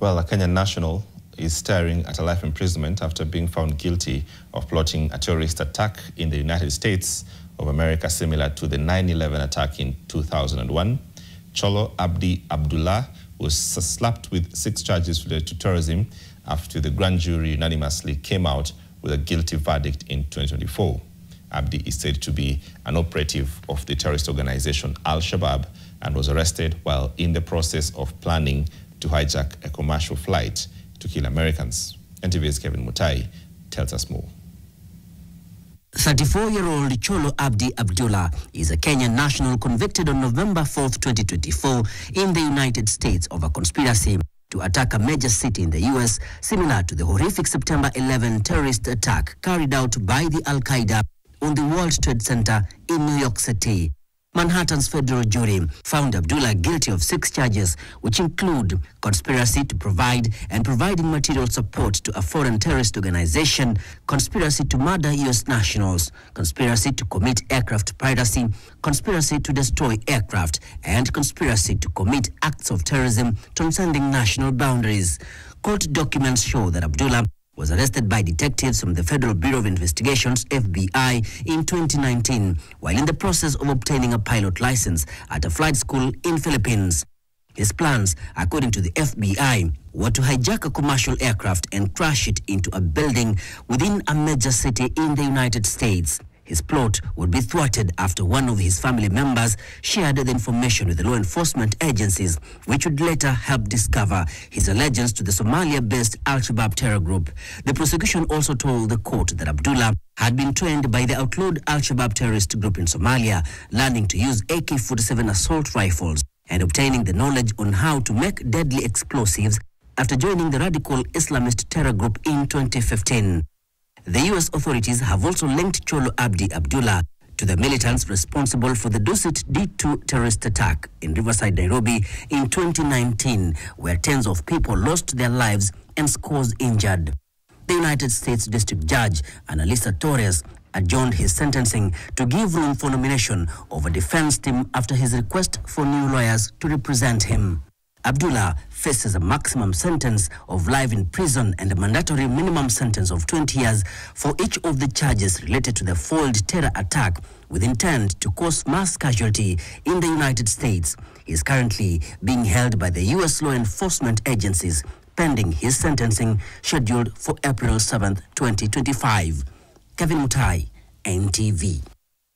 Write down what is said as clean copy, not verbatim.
Well, a Kenyan national is staring at a life imprisonment after being found guilty of plotting a terrorist attack in the United States of America similar to the 9/11 attack in 2001. Cholo Abdi Abdullah was slapped with 6 charges related to terrorism after the grand jury unanimously came out with a guilty verdict in 2024. Abdi is said to be an operative of the terrorist organization Al-Shabaab and was arrested while in the process of planning to hijack a commercial flight to kill Americans. NTV's Kevin Mutai tells us more. 34-year-old Cholo Abdi Abdullah is a Kenyan national convicted on November 4th, 2024 in the United States of a conspiracy to attack a major city in the U.S. similar to the horrific September 11 terrorist attack carried out by the Al-Qaeda on the World Trade Center in New York City. Manhattan's federal jury found Abdullah guilty of 6 charges, which include conspiracy to provide and providing material support to a foreign terrorist organization, conspiracy to murder U.S. nationals, conspiracy to commit aircraft piracy, conspiracy to destroy aircraft, and conspiracy to commit acts of terrorism transcending national boundaries. Court documents show that Abdullah was arrested by detectives from the Federal Bureau of Investigations, FBI, in 2019, while in the process of obtaining a pilot license at a flight school in Philippines. His plans, according to the FBI, were to hijack a commercial aircraft and crash it into a building within a major city in the United States. His plot would be thwarted after one of his family members shared the information with the law enforcement agencies, which would later help discover his allegiance to the Somalia-based Al-Shabaab terror group. The prosecution also told the court that Abdullah had been trained by the outlawed Al-Shabaab terrorist group in Somalia, learning to use AK-47 assault rifles and obtaining the knowledge on how to make deadly explosives after joining the radical Islamist terror group in 2015. The U.S. authorities have also linked Cholo Abdi Abdullah to the militants responsible for the Dusit D2 terrorist attack in Riverside, Nairobi in 2019, where tens of people lost their lives and scores injured. The United States District Judge, Analisa Torres, adjourned his sentencing to give room for nomination of a defense team after his request for new lawyers to represent him. Abdullah faces a maximum sentence of life in prison and a mandatory minimum sentence of 20 years for each of the charges related to the foiled terror attack with intent to cause mass casualty in the United States. He is currently being held by the U.S. law enforcement agencies pending his sentencing scheduled for April 7th, 2025. Kevin Mutai, NTV.